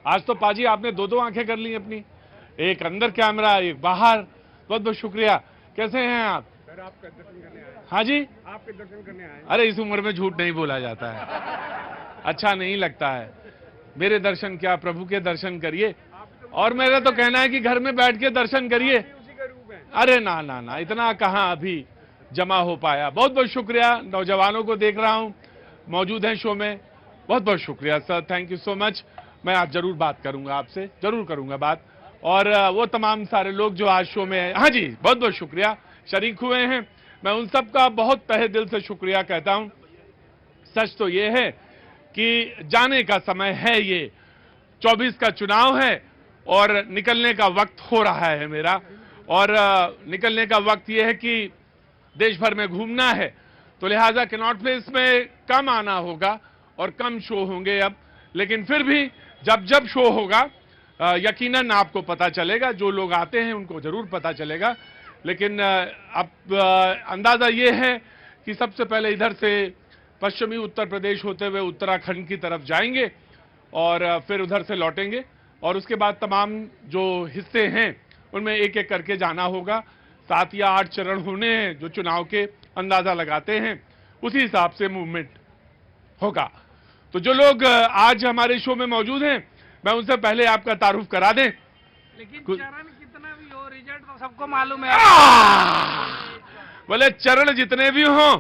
आज तो पाजी आपने दो दो आंखें कर ली अपनी, एक अंदर कैमरा एक बाहर। बहुत बहुत शुक्रिया। कैसे हैं आप? सर आपके दर्शन करने आए। हाँ जी, आपके दर्शन करने आए। अरे इस उम्र में झूठ नहीं बोला जाता है, अच्छा नहीं लगता है। मेरे दर्शन क्या, प्रभु के दर्शन करिए। और मेरा तो कहना है कि घर में बैठ के दर्शन करिए। उसी का रूप है। अरे ना ना ना, इतना कहाँ अभी जमा हो पाया। बहुत बहुत शुक्रिया। नौजवानों को देख रहा हूं मौजूद हैं शो में, बहुत बहुत शुक्रिया sir, thank you so much. मैं आज जरूर बात करूंगा आपसे, जरूर करूंगा बात। और वो तमाम सारे लोग जो आज शो में हैं, हाँ जी बहुत बहुत शुक्रिया, शरीक हुए हैं, मैं उन सब का बहुत तहे दिल से शुक्रिया कहता हूं। सच तो ये है कि जाने का समय है, ये 24 का चुनाव है और निकलने का वक्त हो रहा है मेरा। और निकलने का वक्त यह है कि देश भर में घूमना है, तो लिहाजा कैनॉट प्लेस में कम आना होगा और कम शो होंगे अब। लेकिन फिर भी जब जब शो होगा यकीनन आपको पता चलेगा, जो लोग आते हैं उनको जरूर पता चलेगा। लेकिन अब अंदाजा ये है कि सबसे पहले इधर से पश्चिमी उत्तर प्रदेश होते हुए उत्तराखंड की तरफ जाएंगे और फिर उधर से लौटेंगे और उसके बाद तमाम जो हिस्से हैं उनमें एक एक करके जाना होगा। 7 या 8 चरण होने हैं जो चुनाव के, अंदाजा लगाते हैं, उसी हिसाब से मूवमेंट होगा। तो जो लोग आज हमारे शो में मौजूद हैं, मैं उनसे पहले आपका तारुफ करा दें। लेकिन चरण कितना भी हो, रिजल्ट तो सबको मालूम है। बोले चरण जितने भी हों,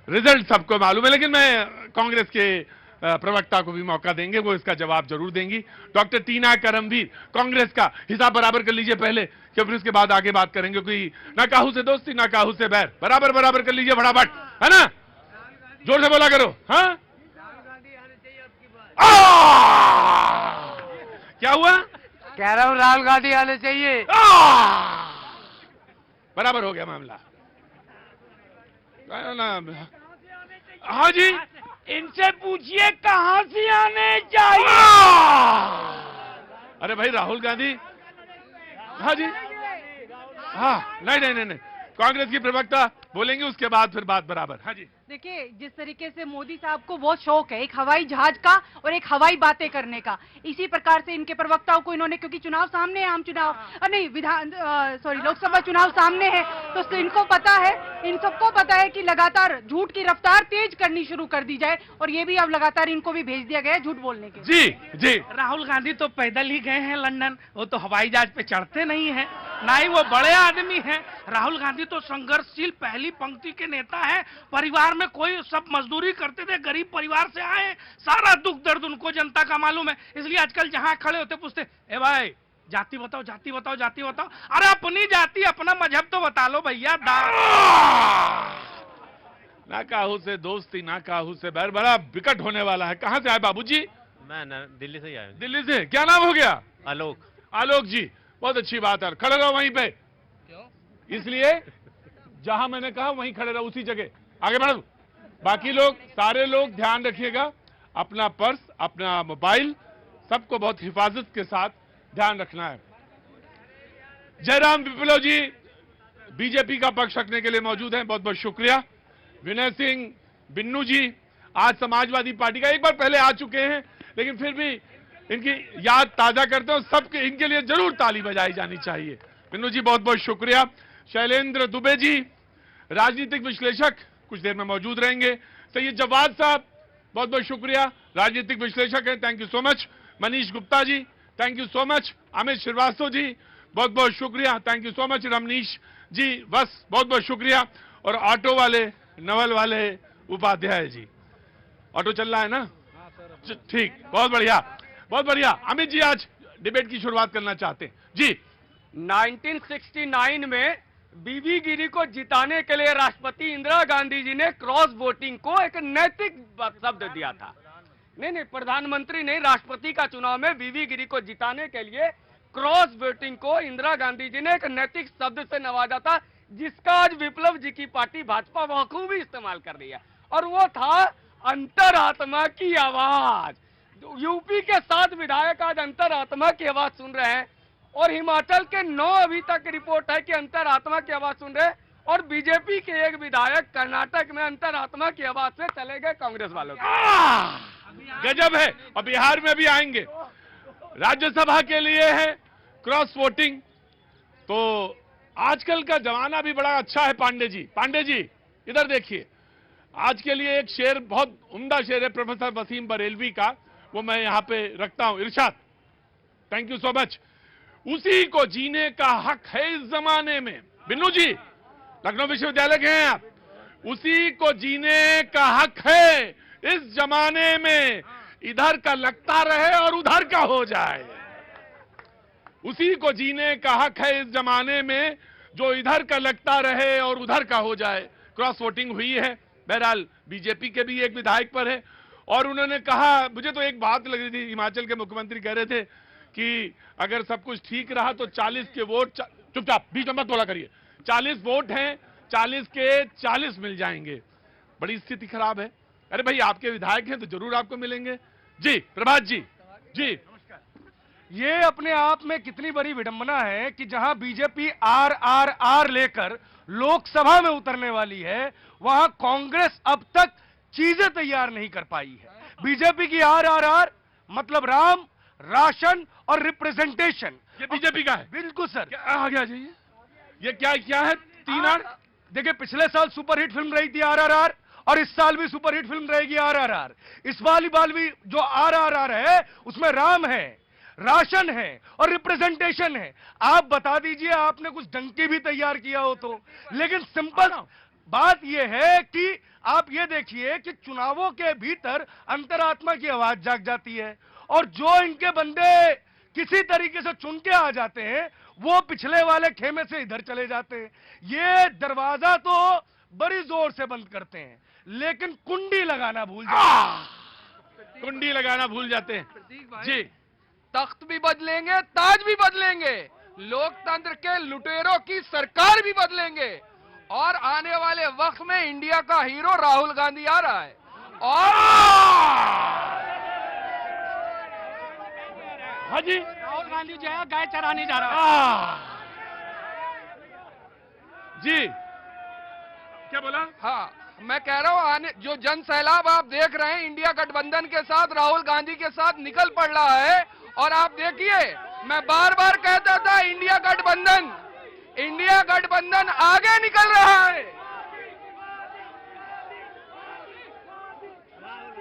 रिजल्ट सबको मालूम है। लेकिन मैं कांग्रेस के प्रवक्ता को भी मौका देंगे, वो इसका जवाब जरूर देंगी। डॉक्टर टीना करमवीर, कांग्रेस का हिसाब बराबर कर लीजिए पहले, कि फिर उसके बाद आगे बात करेंगे। कोई ना काहू से दोस्ती ना काहू से बैर, बराबर बराबर कर लीजिए फटाफट, है ना? जोर से बोला करो। हाँ, क्या हुआ? कह रहा हूँ राहुल गांधी आने चाहिए। बराबर हो गया मामला। हाँ जी, इनसे पूछिए कहाँ से आने चाहिए। अरे भाई राहुल गांधी, हाँ जी, हाँ नहीं नहीं नहीं नहीं, कांग्रेस की प्रवक्ता बोलेंगे, उसके बाद फिर बात बराबर। हाँ जी, देखिए, जिस तरीके से मोदी साहब को बहुत शौक है एक हवाई जहाज का और एक हवाई बातें करने का, इसी प्रकार से इनके प्रवक्ताओं को इन्होंने, क्योंकि चुनाव सामने है, आम चुनाव नहीं लोकसभा चुनाव सामने है, तो इनको पता है, इन सबको पता है कि लगातार झूठ की रफ्तार तेज करनी शुरू कर दी जाए। और ये भी अब लगातार इनको भी भेज दिया गया है झूठ बोलने के। जी जी, राहुल गांधी तो पैदल ही गए हैं लंदन, वो तो हवाई जहाज पे चढ़ते नहीं है, ना ही वो बड़े आदमी हैं। राहुल गांधी तो संघर्षशील पहली पंक्ति के नेता हैं। परिवार में कोई, सब मजदूरी करते थे, गरीब परिवार से आए, सारा दुख दर्द उनको जनता का मालूम है। इसलिए आजकल जहां खड़े होते पूछते, ए भाई जाति बताओ, जाति बताओ, जाति बताओ। अरे अपनी जाति अपना मजहब तो बता लो भैया। ना काहू से दोस्ती ना काहू से बैर, बड़ा विकट होने वाला है। कहां से आए बाबूजी? मैं दिल्ली से ही आया हूं। दिल्ली से। क्या नाम हो गया? आलोक। आलोक जी, बहुत अच्छी बात है, खड़े रहो वहीं पे। क्यों? इसलिए जहां मैंने कहा वहीं खड़े रहो, उसी जगह, आगे बढ़ो। बाकी लोग, सारे लोग ध्यान रखिएगा, अपना पर्स, अपना मोबाइल, सबको बहुत हिफाजत के साथ ध्यान रखना है। जयराम विप्लव जी बीजेपी का पक्ष रखने के लिए मौजूद हैं, बहुत बहुत शुक्रिया। विनय सिंह बिन्नू जी आज समाजवादी पार्टी का, एक बार पहले आ चुके हैं, लेकिन फिर भी इनकी याद ताजा करते हैं, सबके इनके लिए जरूर ताली बजाई जानी चाहिए। बिन्नू जी बहुत बहुत शुक्रिया। शैलेंद्र दुबे जी राजनीतिक विश्लेषक, कुछ देर में मौजूद रहेंगे। सैयद जवाद साहब बहुत बहुत शुक्रिया, राजनीतिक विश्लेषक हैं, thank you so much. Manish Gupta ji thank you so much. Amit Srivastava ji बहुत बहुत शुक्रिया, thank you so much. Ramnish ji बस बहुत बहुत शुक्रिया। और ऑटो वाले, नवल वाले उपाध्याय जी, ऑटो चल रहा है ना? ठीक, बहुत बढ़िया बहुत बढ़िया। अमित जी आज डिबेट की शुरुआत करना चाहते हैं जी। 1969 में बीबी गिरी को जिताने के लिए राष्ट्रपति इंदिरा गांधी जी ने क्रॉस वोटिंग को एक नैतिक शब्द दिया था। नहीं, प्रधानमंत्री नहीं, राष्ट्रपति का चुनाव में बीबी गिरी को जिताने के लिए क्रॉस वोटिंग को इंदिरा गांधी जी ने एक नैतिक शब्द से नवाजा था, जिसका आज विप्लव जी की पार्टी भाजपा बखूबी इस्तेमाल कर रही है। और वो था अंतरात्मा की आवाज। यूपी के 7 विधायक आज अंतरात्मा की आवाज सुन रहे हैं, और हिमाचल के 9 अभी तक रिपोर्ट है कि अंतरात्मा की आवाज सुन रहे हैं, और बीजेपी के 1 विधायक कर्नाटक में अंतरात्मा की आवाज से चले गए कांग्रेस वालों के। गजब है। और बिहार में भी आएंगे। राज्यसभा के लिए है क्रॉस वोटिंग। तो आजकल का जमाना भी बड़ा अच्छा है। पांडे जी इधर देखिए, आज के लिए एक शेर, बहुत उम्दा शेर है प्रोफेसर वसीम बरेलवी का, वो मैं यहां पे रखता हूं। इरशाद, थैंक यू सो मच। उसी को जीने का हक है इस जमाने में। बिन्नू जी, लखनऊ विश्वविद्यालय के हैं आप। उसी को जीने का हक है इस जमाने में, इधर का लगता रहे और उधर का हो जाए। उसी को जीने का हक है इस जमाने में, जो इधर का लगता रहे और उधर का हो जाए। क्रॉस वोटिंग हुई है। बहरहाल बीजेपी के भी एक विधायक पर है, और उन्होंने कहा, मुझे तो एक बात लग रही थी, हिमाचल के मुख्यमंत्री कह रहे थे कि अगर सब कुछ ठीक रहा तो 40 के वोट, चुपचाप बीच में मत बोला करिए, 40 वोट हैं, 40 के 40 मिल जाएंगे। बड़ी स्थिति खराब है। अरे भाई, आपके विधायक हैं तो जरूर आपको मिलेंगे। जी प्रभात जी। ये अपने आप में कितनी बड़ी विडंबना है कि जहां बीजेपी आर लेकर लोकसभा में उतरने वाली है, वहां कांग्रेस अब तक चीजें तैयार नहीं कर पाई है। बीजेपी की आर मतलब राम, राशन और रिप्रेजेंटेशन, ये बीजेपी का है। बिल्कुल सर। क्या आगे आ जाइए, ये क्या है? 3 आर। देखिए, पिछले साल सुपरहिट फिल्म रही थी आरआरआर, और इस साल भी सुपरहिट फिल्म रहेगी आरआरआर। इस बाल भी जो आरआरआर है उसमें राम है, राशन है और रिप्रेजेंटेशन है। आप बता दीजिए, आपने कुछ डंकी भी तैयार किया हो तो। लेकिन सिंपल बात यह है कि आप ये देखिए कि चुनावों के भीतर अंतरात्मा की आवाज जाग जाती है, और जो इनके बंदे किसी तरीके से चुन के आ जाते हैं, वो पिछले वाले खेमे से इधर चले जाते हैं। ये दरवाजा तो बड़ी जोर से बंद करते हैं, लेकिन कुंडी लगाना भूल जाते हैं। कुंडी लगाना भूल जाते हैं। जी, तख्त भी बदलेंगे, ताज भी बदलेंगे, लोकतंत्र के लुटेरों की सरकार भी बदलेंगे, और आने वाले वक्त में इंडिया का हीरो राहुल गांधी आ रहा है। और हाँ जी, राहुल गांधी जो है गाय चराने जा रहा है। जी क्या बोला? हाँ, मैं कह रहा हूँ, आने जो जन सैलाब आप देख रहे हैं इंडिया गठबंधन के साथ, राहुल गांधी के साथ निकल पड़ रहा है। और आप देखिए, मैं बार बार कहता था, इंडिया गठबंधन आगे निकल रहा है।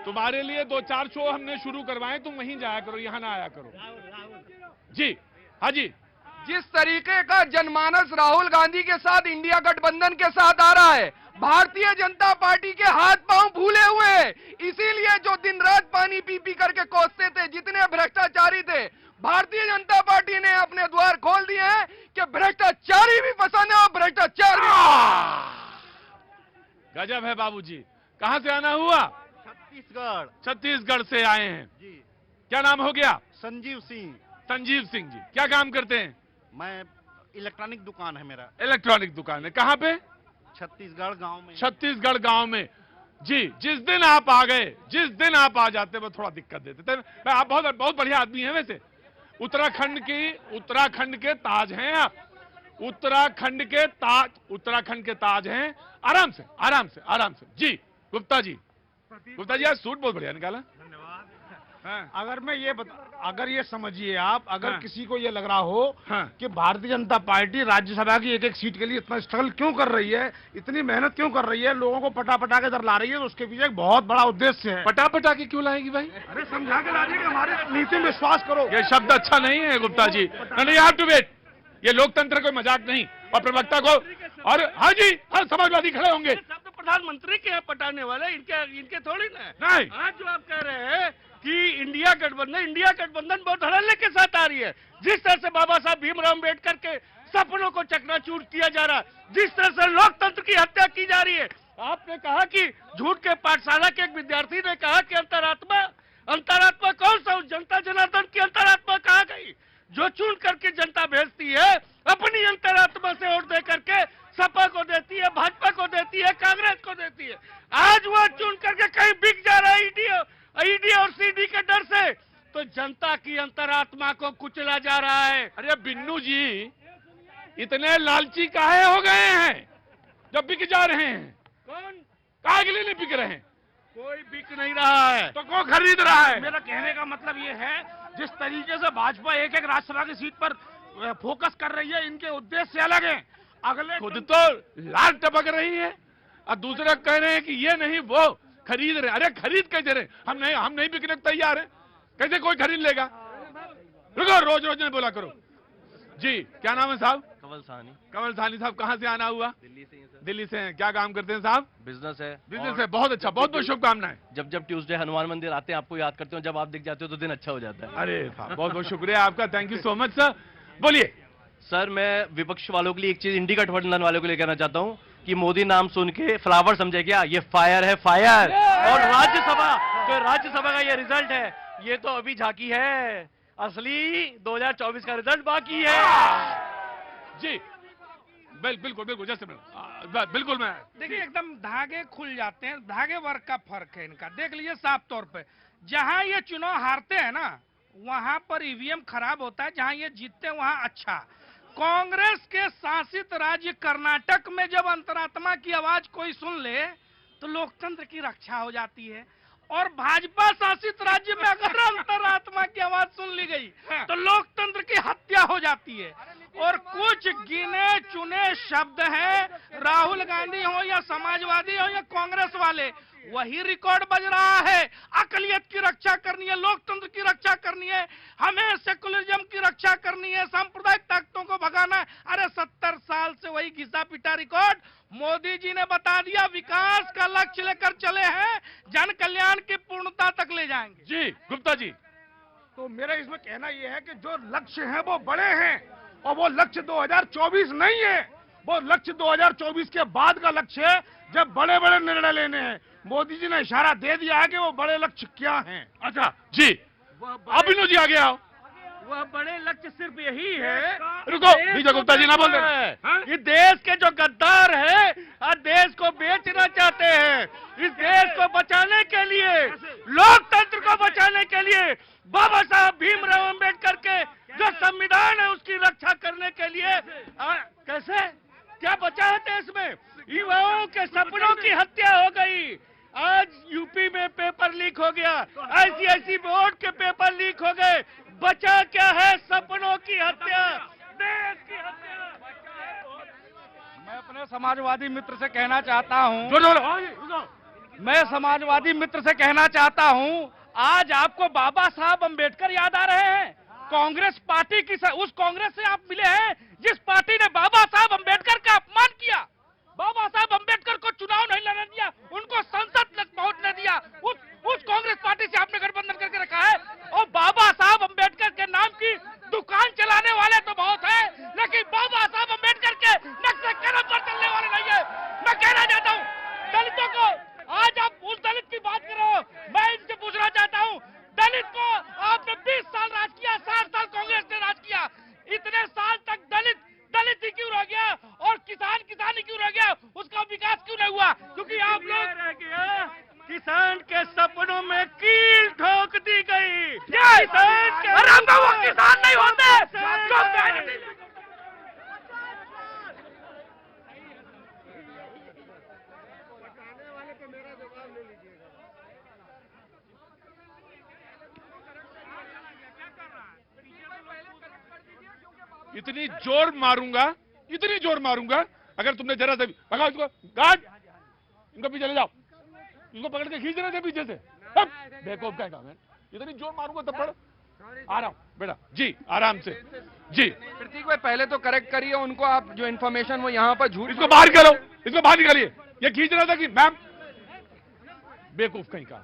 तुम्हारे लिए 2-4 शो हमने शुरू करवाए, तुम वहीं जाया करो, यहां ना आया करो। जी हाँ जी। जिस तरीके का जनमानस राहुल गांधी के साथ, इंडिया गठबंधन के साथ आ रहा है, भारतीय जनता पार्टी के हाथ पांव फूले हुए हैं। इसीलिए जो दिन रात पानी पी पी करके कोसते थे, जितने भ्रष्टाचारी थे, भारतीय जनता पार्टी ने अपने द्वार खोल दिए हैं कि भ्रष्टाचारी भी पसंद है और भ्रष्टाचार भी। गजब है बाबूजी। कहां से आना हुआ? छत्तीसगढ़ से आए हैं जी। क्या नाम हो गया? संजीव सिंह जी। क्या काम करते हैं? मैं इलेक्ट्रॉनिक दुकान है मेरा। इलेक्ट्रॉनिक दुकान है। कहां पे? छत्तीसगढ़ गांव में। छत्तीसगढ़ गांव में जी। जिस दिन आप आ गए, जिस दिन आप आ जाते वो थोड़ा दिक्कत देते थे। मैं, आप बहुत बढ़िया आदमी हैं वैसे। उत्तराखंड के ताज हैं आप। उत्तराखंड के ताज हैं। आराम से जी। गुप्ता जी आज सूट बहुत बढ़िया निकाला। अगर मैं ये अगर ये समझिए आप, अगर हाँ। किसी को ये लग रहा हो हाँ। कि भारतीय जनता पार्टी राज्यसभा की एक सीट के लिए इतना स्ट्रगल क्यों कर रही है, इतनी मेहनत क्यों कर रही है, लोगों को पटा के इधर ला रही है, तो उसके पीछे एक बहुत बड़ा उद्देश्य है। पटा के क्यों लाएगी भाई? अरे समझा के ला रही है कि हमारे नीति में विश्वास करो। ये शब्द अच्छा नहीं है गुप्ता जी। नहीं, यू हैव टू वेट। ये लोकतंत्र कोई मजाक नहीं। और प्रवक्ता को, और हाँ जी, हर समाजवादी खड़े होंगे। शब्द प्रधानमंत्री के हैं पटाने वाले, इनके थोड़ी ना। नहीं, आज जो आप कह रहे हैं कि इंडिया गठबंधन बहुत धड़ल्ले के साथ आ रही है, जिस तरह से बाबा साहब भीमराव अम्बेडकर के सपनों को चकनाचूर किया जा रहा है, जिस तरह से लोकतंत्र की हत्या की जा रही है। आपने कहा कि झूठ के पाठशाला के एक विद्यार्थी ने कहा कि अंतरात्मा कौन सा? जनता जनार्दन की अंतरात्मा कहाँ गई? जो चुन करके जनता भेजती है, अपनी अंतरात्मा से वोट दे करके सपा को देती है, भाजपा को देती है, कांग्रेस को देती है। आज वो चुन करके कहीं बिक जा रहा है ईडी और सीडी के डर से, तो जनता की अंतरात्मा को कुचला जा रहा है। अरे बिन्नू जी, इतने लालची काहे हो गए हैं जब बिक जा रहे हैं? कौन? काहे के लिए नहीं बिक रहे हैं? कोई बिक नहीं रहा है। तो कौन खरीद रहा है? मेरा कहने का मतलब ये है, जिस तरीके से भाजपा एक एक राज्यसभा की सीट पर फोकस कर रही है, इनके उद्देश्य अलग हैं। अगले खुद तो लाल टपक रही है और दूसरे कह रहे हैं कि ये नहीं वो खरीद रहे। अरे खरीद कैसे रहे? हम नहीं बिकने को तैयार हैं। कैसे कोई खरीद लेगा? रुको, रोज रोज नहीं बोला करो। जी, क्या नाम है साहब? कमल साहनी। कमल साहनी साहब, कहाँ से आना हुआ? दिल्ली से ही सर। दिल्ली से हैं। क्या काम करते हैं साहब? बिजनेस है। बिजनेस है। बहुत अच्छा, बहुत बहुत शुभकामनाएं। जब ट्यूसडे हनुमान मंदिर आते हैं आपको याद करते हो, जब आप दिख जाते हो तो दिन अच्छा हो जाता है। अरे साहब, बहुत बहुत शुक्रिया आपका, thank you so much sir. बोलिए सर, मैं विपक्ष वालों के लिए एक चीज, इंडी गठबंधन वालों के लिए कहना चाहता हूँ कि मोदी नाम सुन के फ्लावर समझे क्या? ये फायर है, फायर। और राज्यसभा का ये रिजल्ट है, ये तो अभी झांकी है, असली 2024 का रिजल्ट बाकी है। जी, बिल्कुल बिल्कुल, जैसे बिल्कुल मैं देखिए, एकदम धागे खुल जाते हैं, धागे वर्ग का फर्क है इनका। देख लीजिए साफ तौर पे, जहां ये चुनाव हारते हैं ना, वहां पर ईवीएम खराब होता है, जहां ये जीतते हैं वहां अच्छा। कांग्रेस के शासित राज्य कर्नाटक में जब अंतरात्मा की आवाज कोई सुन ले तो लोकतंत्र की रक्षा हो जाती है, और भाजपा शासित राज्य में अगर अंतरात्मा की आवाज सुन ली गई तो लोकतंत्र की हत्या हो जाती है। और कुछ गिने चुने शब्द हैं, राहुल गांधी हो या समाजवादी हो या कांग्रेस वाले, वही रिकॉर्ड बज रहा है। अकलियत की रक्षा करनी है, लोकतंत्र की रक्षा करनी है, हमें सेकुलरिज्म की रक्षा करनी है, सांप्रदायिक ताकतों को भगाना है। अरे 70 साल से वही घिसा पिटा रिकॉर्ड। मोदी जी ने बता दिया, विकास का लक्ष्य लेकर चले हैं, जन कल्याण की पूर्णता तक ले जाएंगे। जी, गुप्ता जी। तो मेरा इसमें कहना यह है कि जो लक्ष्य हैं वो बड़े हैं, और वो लक्ष्य 2024 नहीं है, वो लक्ष्य 2024 के बाद का लक्ष्य है, जब बड़े बड़े निर्णय लेने हैं। मोदी जी ने इशारा दे दिया है कि वो बड़े लक्ष्य क्या हैं। अच्छा जी, अभिनव जी आगे आओ। वह बड़े लक्ष्य सिर्फ यही है, रुको, विजय गुप्ता जी ना बोल रहे। ये देश के जो गद्दार हैं और देश को बेचना चाहते हैं, इस देश को बचाने के लिए, लोकतंत्र को बचाने के लिए, बाबा साहब भीमराव अंबेडकर के जो संविधान है उसकी रक्षा करने के लिए कैसे क्या बचा है देश में? युवाओं के सपनों की हत्या हो गई। आज यूपी में पेपर लीक हो गया, आईसीआईसी बोर्ड के पेपर लीक हो गए। बचा क्या है? सपनों की हत्या, देश की हत्या। मैं अपने समाजवादी मित्र से कहना चाहता हूं, आज आपको बाबा साहब अंबेडकर याद आ रहे हैं? कांग्रेस पार्टी की उस कांग्रेस से आप मिले हैं जिस पार्टी ने बाबा साहब अंबेडकर का अपमान किया, बाबा साहब अंबेडकर को चुनाव नहीं लड़ने दिया, उनको संसद तक पहुंचने दिया। उस कांग्रेस पार्टी से आपने गठबंधन करके रखा है। और बाबा साहब अंबेडकर के नाम की दुकान चलाने वाले तो बहुत है, लेकिन बाबा साहब अंबेडकर के नक्शे कदम पर चलने वाले नहीं है। मैं कहना चाहता हूँ दलितों को, आज आप उस दलित की बात कर रहे हो, मैं इनसे पूछना चाहता हूँ, दलित को आपने 20 साल राज किया, 60 साल कांग्रेस ने राज किया, इतने साल तक दलित ही क्यों रह गया और किसान ही क्यों रह गया? उसका विकास क्यों नहीं हुआ? क्योंकि आप लोग रह गया, किसान के सपनों में कील ठोक दी गई। किसान नहीं होते इतनी जोर मारूंगा अगर तुमने जरा से भगाओ इसको, गार्ड इनको पीछे ले जाओ, इनको पकड़ के खींच रहे थे पीछे से। बेवकूफ का काम है, इतनी जोर मारूंगा तब पड़। आ रहा हूं बेटा जी, आराम से जी। प्रतीक भाई पहले तो करेक्ट करिए उनको, आप जो इन्फॉर्मेशन वो यहाँ पर झूठ। इसको बाहर करो, इसको बाहर निकालिए। ये खींच रहा था कि मैम, बेवकूफ कहीं का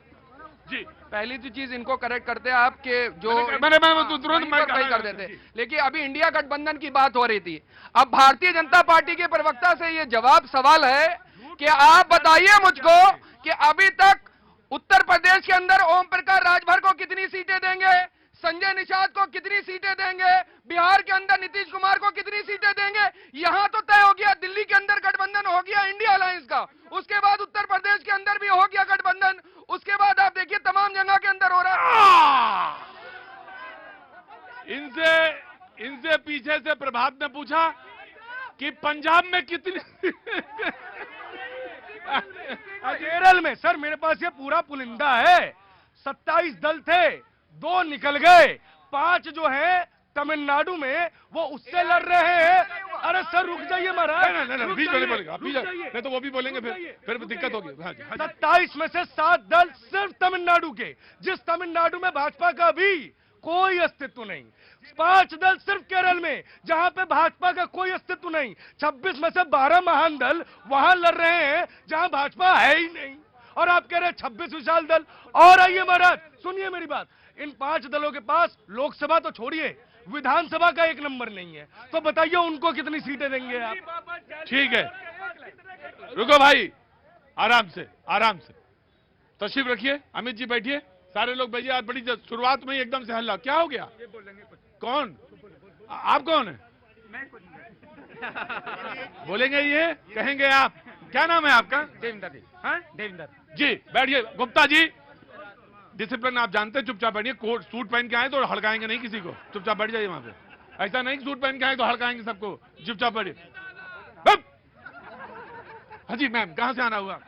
जी। पहली तो चीज इनको करेक्ट करते हैं आपके जो मैंने तुरंत नहीं कर देते। लेकिन अभी इंडिया गठबंधन की बात हो रही थी, अब भारतीय जनता पार्टी के प्रवक्ता से ये सवाल है कि आप बताइए मुझको कि अभी तक उत्तर प्रदेश के अंदर ओम प्रकाश राजभर को कितनी सीटें देंगे, संजय निषाद को कितनी सीटें देंगे, बिहार के अंदर नीतीश कुमार को कितनी सीटें देंगे? यहां तो तय हो गया, दिल्ली के अंदर गठबंधन हो गया इंडिया अलायंस का, उसके बाद उत्तर प्रदेश के अंदर भी हो गया गठबंधन, उसके बाद आप देखिए तमाम जगह के अंदर हो रहा है। इनसे पीछे से प्रभात ने पूछा कि पंजाब में कितनी केरल में सर मेरे पास ये पूरा पुलिंदा है, 27 दल थे, 2 निकल गए, 5 जो है तमिलनाडु में वो उससे लड़ रहे हैं। अरे सर रुक जाइए महाराज, नहीं, बीच में नहीं बोलेगा, नहीं तो वो भी बोलेंगे, फिर दिक्कत होगी। हाँ जी, 27 में से 7 दल सिर्फ तमिलनाडु के, जिस तमिलनाडु में भाजपा का भी कोई अस्तित्व नहीं। 5 दल सिर्फ केरल में, जहां पे भाजपा का कोई अस्तित्व नहीं। 26 में से 12 महान दल वहां लड़ रहे हैं जहां भाजपा है ही नहीं, और आप कह रहे हैं 26 विशाल दल। और आइए महाराज सुनिए मेरी बात, इन 5 दलों के पास लोकसभा तो छोड़िए, विधानसभा का 1 नंबर नहीं है, तो बताइए उनको कितनी सीटें देंगे आप? ठीक है, रुको भाई, आराम से आराम से तशरीफ रखिए। अमित जी बैठिए, सारे लोग बैठिए। आज बड़ी शुरुआत में ही एकदम से हल्ला, क्या हो गया? कौन आप? कौन है? बोलेंगे ये, कहेंगे आप? क्या नाम है आपका? देविंदर जी। हाँ? देविंदर जी बैठिए। गुप्ता जी, डिसिप्लिन आप जानते हैं, चुपचाप बैठिए। कोट सूट पहन के आए तो हड़काएंगे नहीं किसी को, चुपचाप बैठ जाइए वहां पे। ऐसा नहीं सूट पहन के आए तो हड़काएंगे सबको, चुपचाप बैठिए। हाँ जी मैम, कहाँ से आना हुआ?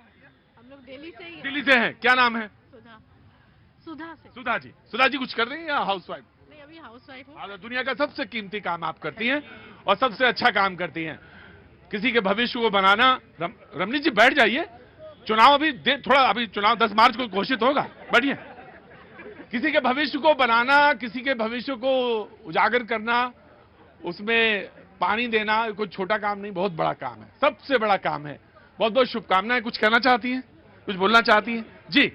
हम लोग दिल्ली से ही हैं। दिल्ली से हैं, क्या नाम है? सुधा से। सुधा जी। सुधा जी कुछ कर रही हैं या हाउस वाइफ? नहीं, अभी हाउस वाइफ हूँ। दुनिया का सबसे कीमती काम आप करती हैं और सबसे अच्छा काम करती हैं, किसी के भविष्य को बनाना। रमनीत जी बैठ जाइए, चुनाव अभी थोड़ा, अभी चुनाव 10 मार्च को घोषित होगा, बैठिए। किसी के भविष्य को बनाना, किसी के भविष्य को उजागर करना, उसमें पानी देना कोई छोटा काम नहीं, बहुत बड़ा काम है, सबसे बड़ा काम है। बहुत बहुत शुभकामनाएं। कुछ कहना चाहती हैं, कुछ बोलना चाहती हैं? जी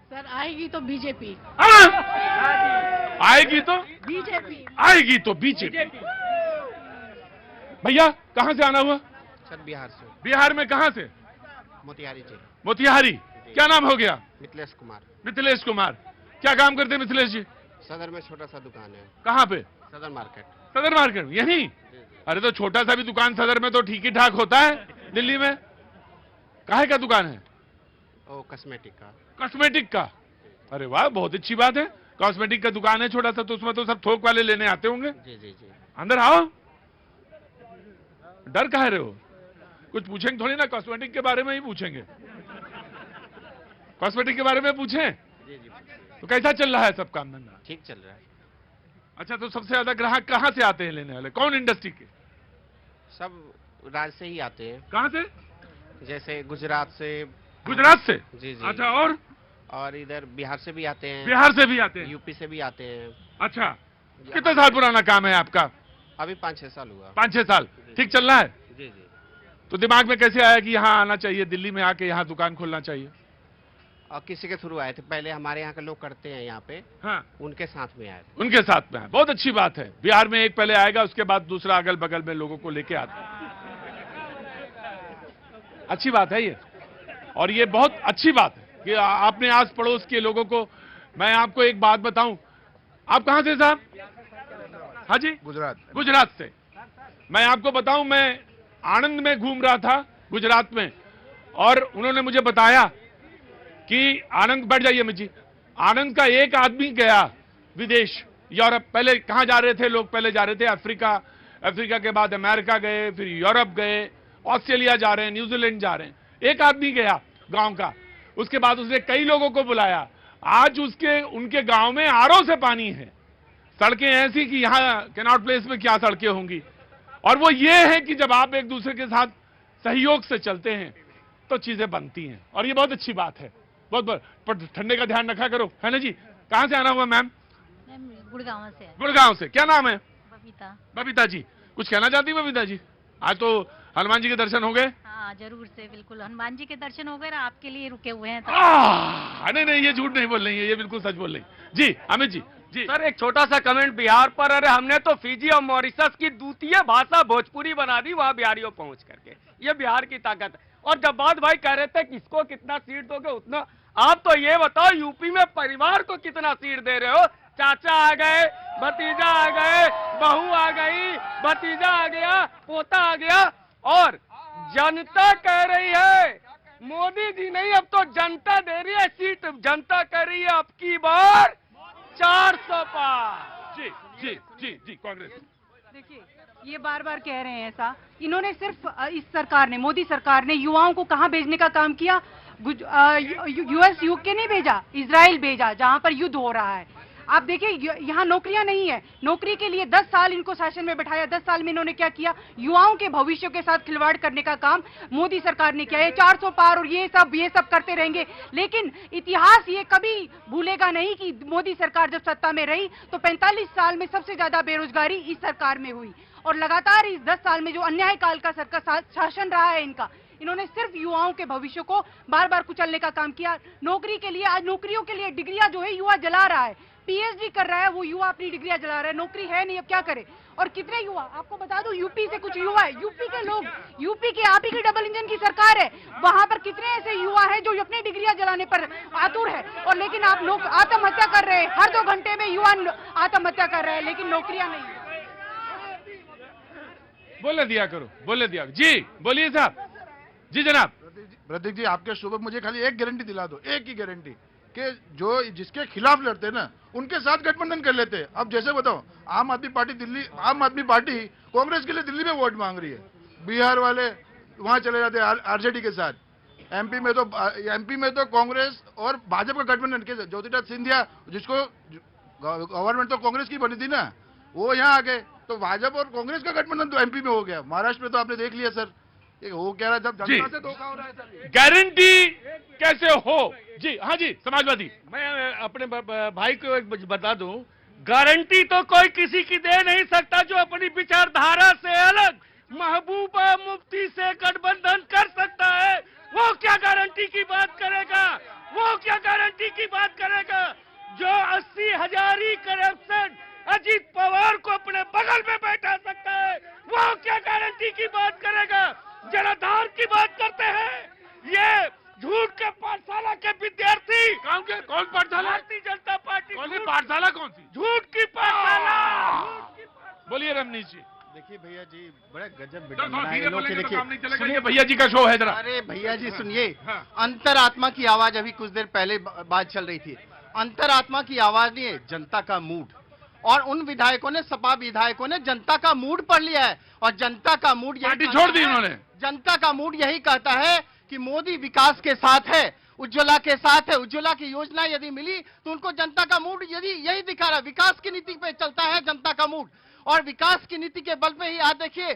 सर आएगी तो बीजेपी। आएगी तो बीजेपी। आएगी तो बीजेपी। भैया कहां से आना हुआ? सर बिहार से। बिहार में कहां से? मोतिहारी से। मोतिहारी। क्या नाम हो गया? मिथिलेश कुमार। मिथिलेश कुमार। क्या काम करते हैं मिथिलेश जी? सदर में छोटा सा दुकान है। कहाँ पे? सदर मार्केट। सदर मार्केट यहीं? अरे तो छोटा सा भी दुकान सदर में तो ठीक ही ठाक होता है, दिल्ली में काहे का दुकान है? ओ कॉस्मेटिक का। कॉस्मेटिक का? अरे वाह, बहुत अच्छी बात है। कॉस्मेटिक का दुकान है छोटा सा, तो उसमें तो सब थोक वाले लेने आते होंगे। जी जी जी। अंदर आओ, डर काहे रहे हो? कुछ पूछेंगे थोड़ी ना, कॉस्मेटिक के बारे में ही पूछेंगे। कॉस्मेटिक के बारे में पूछें? जी जी। तो कैसा चल रहा है सब काम धंधा? ठीक चल रहा है। अच्छा, तो सबसे ज्यादा ग्राहक कहाँ से आते हैं लेने वाले, कौन इंडस्ट्री के? सब राज्य से ही आते हैं। कहाँ से? जैसे गुजरात से। गुजरात से? जी जी। अच्छा, और इधर बिहार से भी आते हैं। बिहार से भी आते हैं? यूपी से भी आते हैं। अच्छा, कितने साल पुराना काम है आपका? अभी 5-6 साल हुआ। 5-6 साल। ठीक चल रहा है? जी जी। तो दिमाग में कैसे आया कि यहाँ आना चाहिए, दिल्ली में आके यहाँ दुकान खोलना चाहिए? और किसी के थ्रू आए थे, पहले हमारे यहाँ के लोग करते हैं यहाँ पे। हाँ, उनके साथ में आए थे। उनके साथ में है, बहुत अच्छी बात है। बिहार में एक पहले आएगा, उसके बाद दूसरा अगल बगल में लोगों को लेके आता है। अच्छी बात है ये, और ये बहुत अच्छी बात है कि आपने आस पड़ोस के लोगों को। मैं आपको एक बात बताऊं, आप कहां से साहब? हाँ जी, गुजरात। गुजरात से। मैं आपको बताऊं, मैं आणंद में घूम रहा था गुजरात में, और उन्होंने मुझे बताया कि आणंद, बैठ जाइए अमित जी, आणंद का एक आदमी गया विदेश, यूरोप। पहले कहां जा रहे थे लोग? पहले जा रहे थे अफ्रीका, अफ्रीका के बाद अमेरिका गए, फिर यूरोप गए, ऑस्ट्रेलिया जा रहे हैं, न्यूजीलैंड जा रहे हैं। एक आदमी गया गांव का, उसके बाद उसने कई लोगों को बुलाया। आज उनके गांव में आरओ से पानी है, सड़कें ऐसी कि यहां कैनॉट प्लेस में क्या सड़कें होंगी। और वो ये है कि जब आप एक दूसरे के साथ सहयोग से चलते हैं तो चीजें बनती हैं, और ये बहुत अच्छी बात है। बहुत बहुत, पर ठंडे का ध्यान रखा करो, है ना जी? कहां से आना हुआ मैम? गुड़गांव से। गुड़गांव से। क्या नाम है? बबीता। बबीता जी, कुछ कहना चाहती है बबीता जी? आज तो हनुमान जी के दर्शन हो गए? हाँ जरूर से, बिल्कुल हनुमान जी के दर्शन हो गए ना, आपके लिए रुके हुए हैं। नहीं, ये झूठ नहीं बोल रही है, ये बिल्कुल सच बोल रही है। जी अमित जी। जी सर एक छोटा सा कमेंट बिहार पर। अरे हमने तो फिजी और मॉरिशस की द्वितीय भाषा भोजपुरी बना दी वहां बिहारियों पहुंच करके। ये बिहार की ताकत है। और जब्बाद भाई कह रहे थे किसको कितना सीट दोगे उतना, आप तो ये बताओ यूपी में परिवार को कितना सीट दे रहे हो? चाचा आ गए, भतीजा आ गए, बहू आ गई, भतीजा आ गया, पोता आ गया, और जनता कह रही है, मोदी जी नहीं अब तो जनता दे रही है सीट। जनता कह रही है अब की बार 400 पार। जी जी जी जी, कांग्रेस। देखिए, ये बार बार कह रहे हैं ऐसा। इन्होंने सिर्फ इस सरकार ने, मोदी सरकार ने युवाओं को कहां भेजने का काम किया? यूएस, यूके नहीं भेजा, इजराइल भेजा, जहां पर युद्ध हो रहा है। आप देखिए, यहाँ नौकरियां नहीं है। नौकरी के लिए 10 साल इनको शासन में बैठाया। 10 साल में इन्होंने क्या किया? युवाओं के भविष्य के साथ खिलवाड़ करने का काम मोदी सरकार ने किया है। 400 पार और ये सब करते रहेंगे। लेकिन इतिहास ये कभी भूलेगा नहीं कि मोदी सरकार जब सत्ता में रही तो 45 साल में सबसे ज्यादा बेरोजगारी इस सरकार में हुई। और लगातार इस 10 साल में जो अन्याय काल का सरकार शासन रहा है इनका, इन्होंने सिर्फ युवाओं के भविष्य को बार बार कुचलने का काम किया। नौकरी के लिए, आज नौकरियों के लिए डिग्रियां जो है युवा जला रहा है। पीएचडी कर रहा है वो युवा, अपनी डिग्रियां जला रहा है। नौकरी है नहीं, अब क्या करे? और कितने युवा, आपको बता दूं, यूपी से कुछ युवा है, यूपी के लोग, यूपी के आप ही की डबल इंजन की सरकार है, वहां पर कितने ऐसे युवा है जो अपनी डिग्रियां जलाने पर आतुर है। और लेकिन आप लोग आत्महत्या कर रहे हैं। हर 2 घंटे में युवा आत्महत्या कर रहे हैं, लेकिन नौकरियां नहीं। बोले दिया करो, बोले दिया। जी बोलिए साहब। जी जनाब। प्रतीक जी, आपके शो पर मुझे खाली एक गारंटी दिला दो, एक ही गारंटी, कि जो जिसके खिलाफ लड़ते ना उनके साथ गठबंधन कर लेते। अब जैसे बताओ, आम आदमी पार्टी कांग्रेस के लिए दिल्ली में वोट मांग रही है, बिहार वाले वहां चले जाते हैं आरजेडी के साथ, एमपी में तो कांग्रेस और भाजपा का गठबंधन के ज्योतिरादित्य सिंधिया, जिसको गवर्नमेंट तो कांग्रेस की बनी थी ना, वो यहाँ आ गए, तो भाजपा और कांग्रेस का गठबंधन तो एमपी में हो गया। महाराष्ट्र में तो आपने देख लिया सर, वो कह रहा है जब जनता से धोखा हो रहा है सर। गारंटी कैसे हो? जी हाँ जी, समाजवादी। मैं अपने भाई को एक बता दूं, गारंटी तो कोई किसी की दे नहीं सकता जो अपनी विचारधारा से अलग महबूबा मुफ्ती से गठबंधन कर सकता है। वो क्या गारंटी की बात करेगा? वो क्या गारंटी की बात करेगा? जो 80,000 करप्शन अजीत पवार को अपने बगल में बैठा सकता है, वो क्या गारंटी की बात करेगा? जनाधार की बात करते हैं। ये झूठ के पाठशाला के विद्यार्थी, कौन पाठशाला? भारतीय जनता पार्टी। कौन सी पाठशाला? कौन सी? झूठ की पाठशाला। बोलिए रमनीश जी। देखिए भैया जी, बड़े गजब धीरे बोलेंगे तो देखिए, काम नहीं चलेगा। ये भैया जी का शो है जरा। अरे भैया जी सुनिए, हाँ। अंतरात्मा की आवाज, अभी कुछ देर पहले बात चल रही थी, अंतरात्मा की आवाज नहीं है, जनता का मूड। और उन विधायकों ने, सपा विधायकों ने जनता का मूड पढ़ लिया है, और जनता का मूड पार्टी छोड़ दी उन्होंने। जनता का मूड यही कहता है कि मोदी विकास के साथ है, उज्ज्वला के साथ है। उज्ज्वला की योजना यदि मिली तो उनको जनता का मूड यदि यही दिखा रहा है, विकास की नीति पे चलता है जनता का मूड। और विकास की नीति के बल पे ही आज देखिए,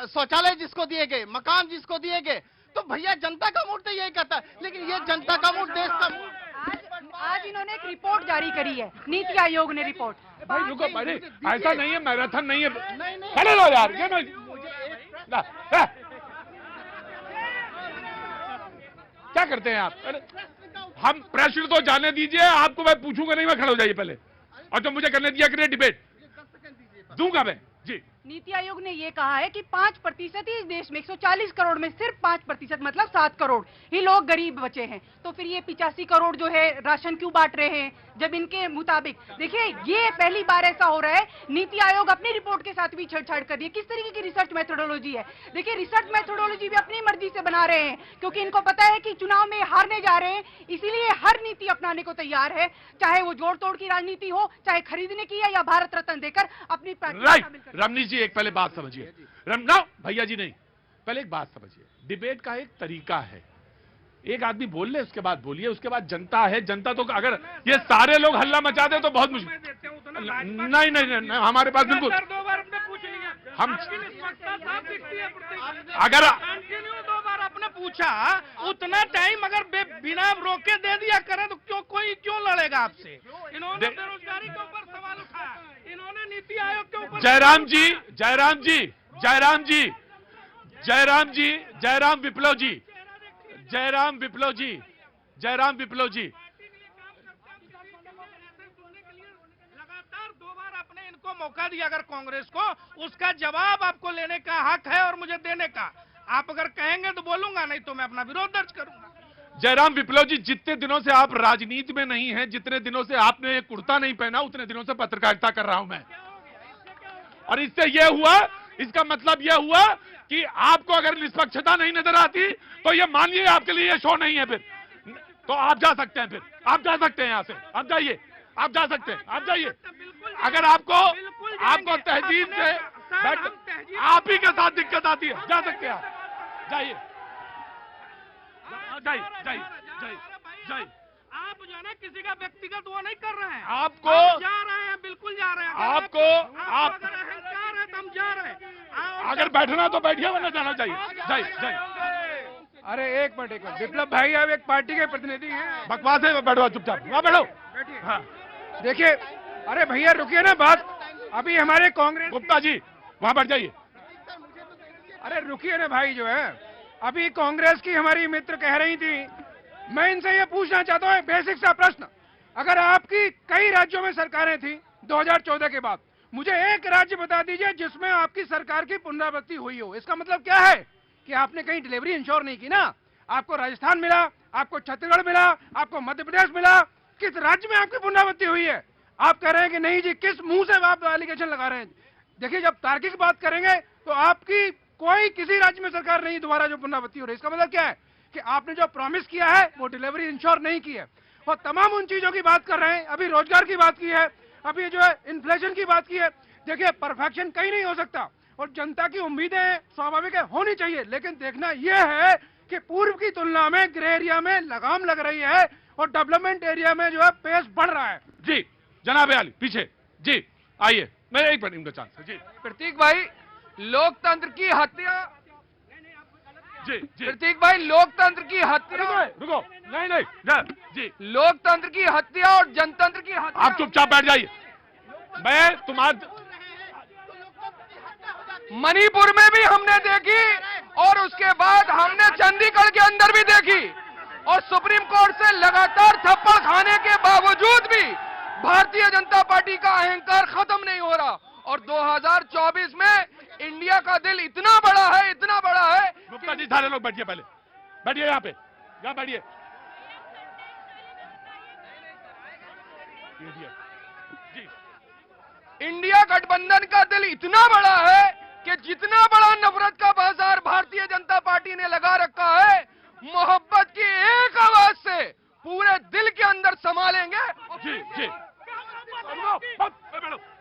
शौचालय जिसको दिए गए, मकान जिसको दिए गए, तो भैया जनता का मूड तो यही कहता है। लेकिन ये जनता का मूड, देश का मूड। आज इन्होंने एक रिपोर्ट जारी करी है, नीति आयोग ने रिपोर्ट। भाई रुको, अरे ऐसा नहीं है, मैराथन नहीं है। खड़े रहो यार, ये क्या करते हैं आप? अरे हम प्रश्न तो जाने दीजिए, आपको मैं पूछूंगा नहीं, मैं खड़े हो जाइए पहले। और तो मुझे करने दिया करिए डिबेट, दूंगा मैं। जी, नीति आयोग ने ये कहा है कि 5% ही इस देश में 140 करोड़ में सिर्फ 5% मतलब 7 करोड़ ही लोग गरीब बचे हैं। तो फिर ये 85 करोड़ जो है राशन क्यों बांट रहे हैं? जब इनके मुताबिक, देखिए ये पहली बार ऐसा हो रहा है, नीति आयोग अपनी रिपोर्ट के साथ भी छेड़छाड़ कर रही है। किस तरीके की रिसर्च मेथोडोलॉजी है? देखिए रिसर्च मेथोडोलॉजी भी अपनी मर्जी से बना रहे हैं, क्योंकि इनको पता है कि चुनाव में हारने जा रहे हैं, इसीलिए हर नीति अपनाने को तैयार है, चाहे वो जोड़ तोड़ की राजनीति हो, चाहे खरीदने की है या भारत रत्न देकर अपनी राइट। रमनीश जी एक पहले बात समझिए, भैया जी नहीं, पहले एक बात समझिए। डिबेट का एक तरीका है, एक आदमी बोल ले उसके बाद बोलिए, उसके बाद जनता है। जनता तो अगर ये सारे लोग हल्ला मचा दे तो बहुत मुश्किल। नहीं नहीं नहीं, हमारे पास बिल्कुल, हम अगर 2 बार आपने पूछा, उतना टाइम अगर बिना रोके दे दिया करे तो क्यों लड़ेगा आपसे? इन्होंने बेरोजगारी के ऊपर सवाल उठाया, इन्होंने नीति आयोग के ऊपर। जयराम जी, जयराम जी, जयराम जी, जयराम जी, जयराम विप्लव जी, जयराम विप्लव जी, जयराम विप्लव जी, लगातार 2 बार आपने इनको मौका दिया अगर कांग्रेस को, उसका जवाब आपको लेने का हक है और मुझे देने का। आप अगर कहेंगे तो बोलूंगा, नहीं तो मैं अपना विरोध दर्ज करूंगा। जयराम विप्लव जी, जितने दिनों से आप राजनीति में नहीं हैं, जितने दिनों से आपने कुर्ता नहीं पहना, उतने दिनों से पत्रकारिता कर रहा हूं मैं, और इससे यह हुआ, इसका मतलब यह हुआ कि आपको अगर निष्पक्षता नहीं नजर आती तो ये मानिए आपके लिए ये शो नहीं है। फिर तो आप जा सकते हैं, फिर आप जा सकते हैं, यहां से आप जाइए, आप जा सकते हैं, आप जाइए। अगर आपको तहजीब से बैठ आप ही के साथ दिक्कत आती है। जा सकते हैं आप, जाइए जाइए जाइए जाइए जाइए। आप जो है ना किसी का व्यक्तिगत वो नहीं कर रहे हैं, आपको आप जा रहे हैं, बिल्कुल जा रहे हैं। आपको आप अगर अहंकार है तो हम जा रहे हैं। अगर बैठना तो बैठिए, वरना जाना चाहिए। जाइए जाइए। अरे एक मिनट विप्लव भाई, आप एक पार्टी के प्रतिनिधि हैं, बकवास है, बैठो चुपचाप, वहाँ बैठो। बैठिए। हाँ देखिए, अरे भैया रुकिए ना, बात अभी हमारे कांग्रेस, गुप्ता जी वहाँ बैठ जाइए। अरे रुकिए ना भाई, जो है अभी कांग्रेस की हमारी मित्र कह रही थी, मैं इनसे ये पूछना चाहता हूँ बेसिक सा प्रश्न, अगर आपकी कई राज्यों में सरकारें थी 2014 के बाद, मुझे एक राज्य बता दीजिए जिसमें आपकी सरकार की पुनरावृत्ति हुई हो। इसका मतलब क्या है कि आपने कहीं डिलीवरी इंश्योर नहीं की ना। आपको राजस्थान मिला, आपको छत्तीसगढ़ मिला, आपको मध्य प्रदेश मिला, किस राज्य में आपकी पुनरावृत्ति हुई है? आप कह रहे हैं कि नहीं जी, किस मुंह से आप एलिगेशन लगा रहे हैं? देखिए, जब तार्किक बात करेंगे तो आपकी कोई किसी राज्य में सरकार नहीं दोबारा जो पुनरावृत्ति हो रही है। इसका मतलब क्या है कि आपने जो प्रॉमिस किया है वो डिलीवरी इंश्योर नहीं की है। और तमाम उन चीजों की बात कर रहे हैं, अभी रोजगार की बात की है, अभी जो है इन्फ्लेशन की बात की है। देखिए, परफेक्शन कहीं नहीं हो सकता और जनता की उम्मीदें स्वाभाविक है, होनी चाहिए, लेकिन देखना यह है कि पूर्व की तुलना में ग्रे एरिया में लगाम लग रही है और डेवलपमेंट एरिया में जो है पेस बढ़ रहा है। जी जनाब आली पीछे, जी आइए, मैं एक मिनट इनका चांस है। जी प्रतीक भाई, लोकतंत्र की हत्या, जी जी प्रतीक भाई, लोकतंत्र की हत्या, रुको, नहीं नहीं जा, जी लोकतंत्र की हत्या और जनतंत्र की हत्या। आप चुपचाप बैठ जाइए। मैं तुम्हारा मणिपुर में भी हमने देखी और उसके बाद हमने चंडीगढ़ के अंदर भी देखी, और सुप्रीम कोर्ट से लगातार थप्पड़ खाने के बावजूद भी भारतीय जनता पार्टी का अहंकार खत्म नहीं हो रहा। और 2024 में इंडिया का दिल इतना बड़ा है, इतना बड़ा है। गुप्ता जी सारे लोग बैठिए, पहले बैठिए, यहाँ पे, यहाँ बैठिए। जी इंडिया गठबंधन का दिल इतना बड़ा है कि जितना बड़ा नफरत का बाजार भारतीय जनता पार्टी ने लगा रखा है, मोहब्बत की एक आवाज से पूरे दिल के अंदर समा लेंगे। जी जी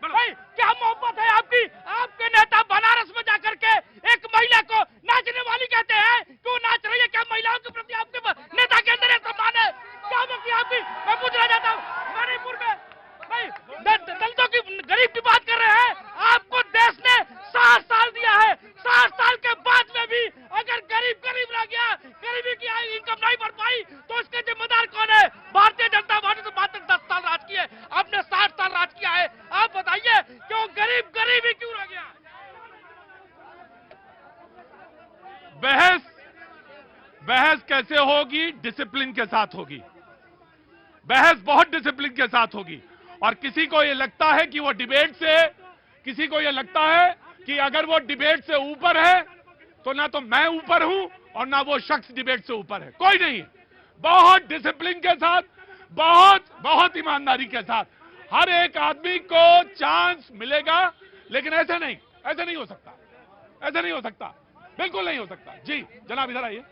भाई, क्या मोहब्बत है आपकी? आपके नेता बनारस में जाकर के एक महिला को नाचने वाली कहते हैं, क्यों नाच रही है? क्या महिलाओं के प्रति आपके नेता के अंदर सम्मान है? क्या बात आपकी? मैं पूछना चाहता हूँ, मणिपुर में भाई दलितों की, गरीब की बात कर रहे हैं। आपको देश ने 60 साल दिया है, 60 साल के बाद में भी अगर गरीब गरीब रह गया, गरीबी की इनकम नहीं बढ़ पाई, तो इसके जिम्मेदार कौन है? भारतीय जनता पार्टी तो मात्र 10 साल राज की है, आपने 60 साल राज किया है। आप बताइए, क्यों गरीब गरीबी क्यों रह गया? बहस कैसे होगी? डिसिप्लिन के साथ होगी। बहस बहुत डिसिप्लिन के साथ होगी। और किसी को ये लगता है कि वो डिबेट से, किसी को ये लगता है कि अगर वो डिबेट से ऊपर है तो ना तो मैं ऊपर हूं और ना वो शख्स डिबेट से ऊपर है, कोई नहीं है। बहुत डिसिप्लिन के साथ, बहुत ईमानदारी के साथ हर एक आदमी को चांस मिलेगा, लेकिन ऐसे नहीं हो सकता, ऐसे नहीं हो सकता, बिल्कुल नहीं हो सकता। जी जनाब इधर आइए,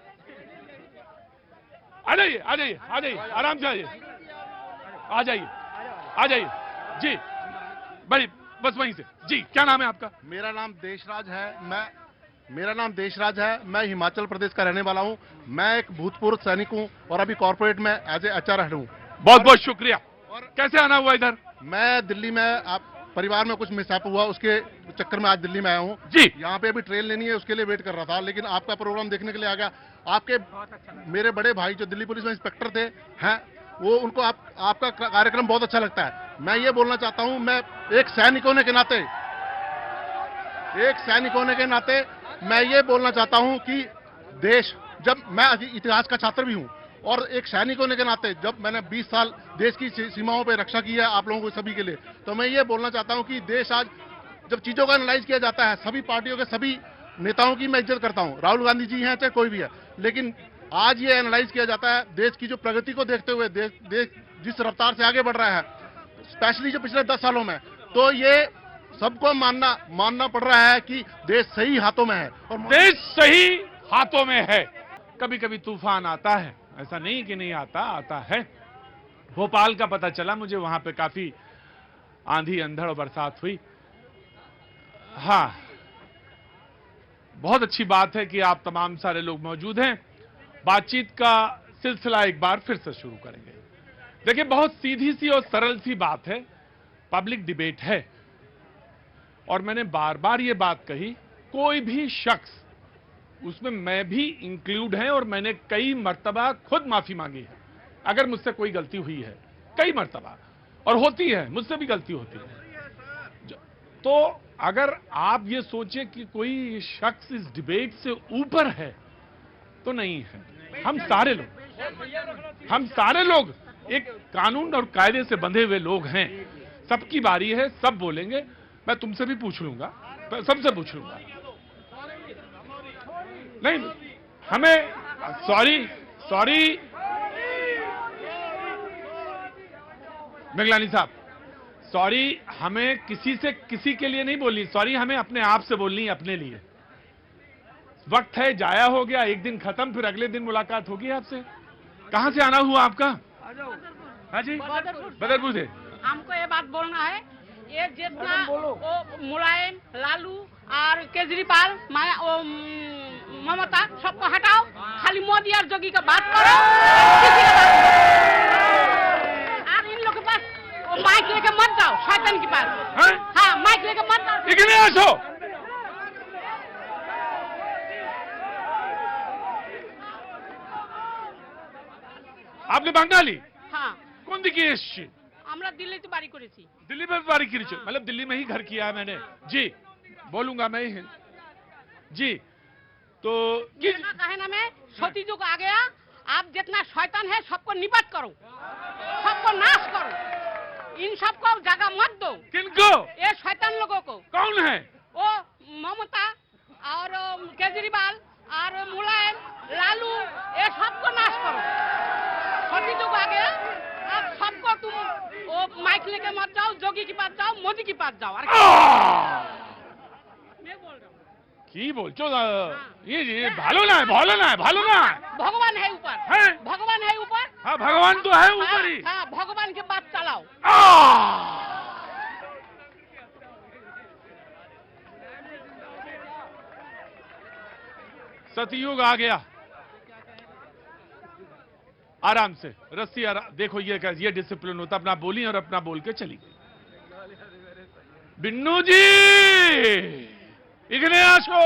आ जाइए आ जाइए आ जाइए, आराम से आइए, आ जाइए आ जाइए। जी भाई, बस वहीं से। जी क्या नाम है आपका? मेरा नाम देशराज है, मैं हिमाचल प्रदेश का रहने वाला हूं। मैं एक भूतपूर्व सैनिक हूं और अभी कॉर्पोरेट में एज ए HR हेड हूं। बहुत बहुत शुक्रिया। और कैसे आना हुआ इधर? मैं दिल्ली में, आप परिवार में कुछ मिसहैप हुआ, उसके चक्कर में आज दिल्ली में आया हूं। जी यहाँ पे अभी ट्रेन लेनी है, उसके लिए वेट कर रहा था, लेकिन आपका प्रोग्राम देखने के लिए आ गया। आपके मेरे बड़े भाई जो दिल्ली पुलिस में इंस्पेक्टर थे हैं, वो उनको आपका कार्यक्रम बहुत अच्छा लगता है। मैं ये बोलना चाहता हूं, मैं एक सैनिक होने के नाते मैं ये बोलना चाहता हूं कि देश, जब मैं इतिहास का छात्र भी हूं और एक सैनिक होने के नाते जब मैंने 20 साल देश की सीमाओं पे रक्षा की है आप लोगों को सभी के लिए, तो मैं ये बोलना चाहता हूं कि देश आज जब चीजों का एनालाइज किया जाता है, सभी पार्टियों के सभी नेताओं की मैं इज्जत करता हूं, राहुल गांधी जी हैं चाहे कोई भी है, लेकिन आज ये एनालाइज किया जाता है देश की जो प्रगति को देखते हुए, देश जिस रफ्तार से आगे बढ़ रहा है, स्पेशली जो पिछले 10 सालों में, तो ये सबको मानना पड़ रहा है कि देश सही हाथों में है और देश सही हाथों में है। कभी कभी तूफान आता है, ऐसा नहीं कि नहीं आता, आता है। भोपाल का पता चला मुझे, वहां पे काफी आंधी अंधड़ और बरसात हुई। हाँ, बहुत अच्छी बात है कि आप तमाम सारे लोग मौजूद हैं। बातचीत का सिलसिला एक बार फिर से शुरू करेंगे। देखिए, बहुत सीधी सी और सरल सी बात है, पब्लिक डिबेट है। और मैंने बार बार ये बात कही, कोई भी शख्स, उसमें मैं भी इंक्लूड है, और मैंने कई मर्तबा खुद माफी मांगी है अगर मुझसे कोई गलती हुई है, कई मर्तबा, और होती है, मुझसे भी गलती होती है। तो अगर आप ये सोचे कि कोई शख्स इस डिबेट से ऊपर है, तो नहीं है। हम सारे लोग एक कानून और कायदे से बंधे हुए लोग हैं। सबकी बारी है, सब बोलेंगे। मैं तुमसे भी पूछ लूंगा, सबसे पूछ लूंगा। नहीं, हमें सॉरी मेघलानी साहब, सॉरी हमें किसी के लिए नहीं बोलनी, सॉरी हमें अपने आप से बोलनी है, अपने लिए। वक्त है, जाया हो गया, एक दिन खत्म, फिर अगले दिन मुलाकात होगी आपसे। कहां से आना हुआ आपका? हाँ जी, बदरपुर से। हमको ये बात बोलना है, ये जितना वो मुलायम, लालू और केजरीवाल, ममता, सबको हटाओ, खाली मोदी और जोगी का बात करो। किसी का बात और इन लोगों के पास वो माइक लेके मत जाओ, शैतान के पास। हाँ, माइक लेके मत जाओ। আপনি বাঙালি? हाँ, কোন দিকে এসছি? আমরা দিল্লিতে বাড়ি করেছি। दिल्ली में बारी की, मतलब दिल्ली में ही घर किया है मैंने। जी, बोलूंगा मैं ही जी। तो कहना में सती युग आ गया, आप जितना शैतान है सबको निपट करो, सबको नाश करो, इन सबको जगह मत दो। किनको? ये शैतान लोगों को। कौन है? वो ममता और केजरीवाल और मुलायम, लालू, ये सबको नाश करो। सती युग आ गया, अब सबको तुम वो माइक लेके मत जाओ, जोगी के पास जाओ, मोदी के पास जाओ। मैं बोल रहा हूँ কি বলছো? ये भालो ना है। भगवान है ऊपर, है? भगवान है ऊपर। हाँ, भगवान तो है ऊपर ही। हाँ, भगवान के बात चलाओ। सतयुग आ गया। आराम से, रस्सी देखो, ये डिसिप्लिन होता, अपना बोली और अपना बोल के चली गई। बिन्नू जी, इगने आशो,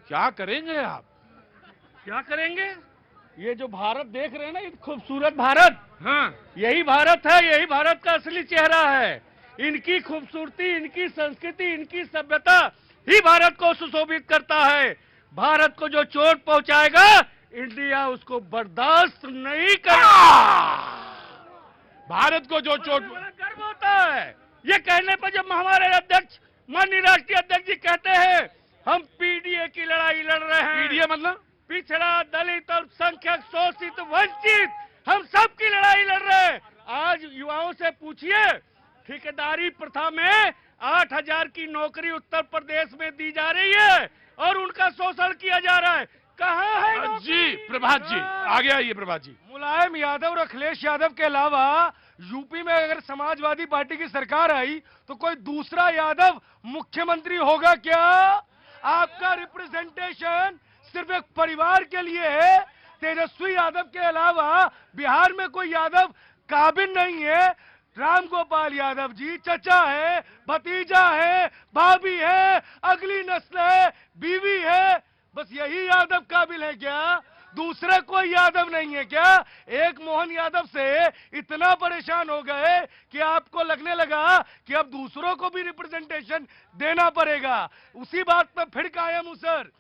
क्या करेंगे आप? क्या करेंगे? ये जो भारत देख रहे हैं ना, ये खूबसूरत भारत, हाँ, यही भारत है, यही भारत का असली चेहरा है। इनकी खूबसूरती, इनकी संस्कृति, इनकी सभ्यता ही भारत को सुशोभित करता है। भारत को जो चोट पहुंचाएगा, इंडिया उसको बर्दाश्त नहीं करेगा। भारत को जो चोट, बड़ा गर्व होता है ये कहने पर, जब हमारे अध्यक्ष, माननीय राष्ट्रीय अध्यक्ष जी कहते हैं हम पीडीए की लड़ाई लड़ रहे हैं। पीडीए मतलब पिछड़ा, दलित, अल्पसंख्यक, शोषित, वंचित, हम सब की लड़ाई लड़ रहे हैं। आज युवाओं से पूछिए, ठेकेदारी प्रथा में 8,000 की नौकरी उत्तर प्रदेश में दी जा रही है और उनका शोषण किया जा रहा है। कहाँ है जी? प्रभात जी आगे आइए। प्रभात जी, मुलायम यादव और अखिलेश यादव के अलावा यूपी में अगर समाजवादी पार्टी की सरकार आई तो कोई दूसरा यादव मुख्यमंत्री होगा क्या? आपका रिप्रेजेंटेशन सिर्फ एक परिवार के लिए है। तेजस्वी यादव के अलावा बिहार में कोई यादव काबिल नहीं है। राम गोपाल यादव जी चचा है, भतीजा है, भाभी है, अगली नस्ल है, बीवी है, बस यही यादव काबिल है क्या? दूसरा कोई यादव नहीं है क्या? एक मोहन यादव से इतना परेशान हो गए कि आपको लगने लगा कि अब दूसरों को भी रिप्रेजेंटेशन देना पड़ेगा। उसी बात पर फिर कायम हूं सर।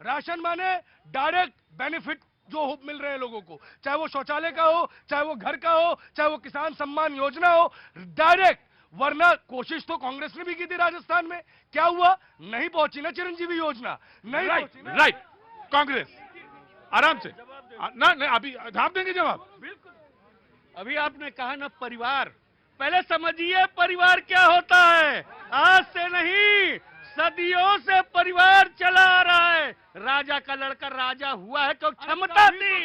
राशन माने डायरेक्ट बेनिफिट जो मिल रहे हैं लोगों को, चाहे वो शौचालय का हो, चाहे वो घर का हो, चाहे वो किसान सम्मान योजना हो, डायरेक्ट। वरना कोशिश तो कांग्रेस ने भी की थी राजस्थान में, क्या हुआ? नहीं पहुंची ना चिरंजीवी योजना, नहीं पहुंची ना। राइट, कांग्रेस आराम से ना, अभी आप देंगे जवाब। बिल्कुल। अभी आपने कहा ना परिवार, पहले समझिए परिवार क्या होता है। आज से नहीं, सदियों से परिवार चला आ रहा है। राजा का लड़का राजा हुआ है तो क्षमता थी।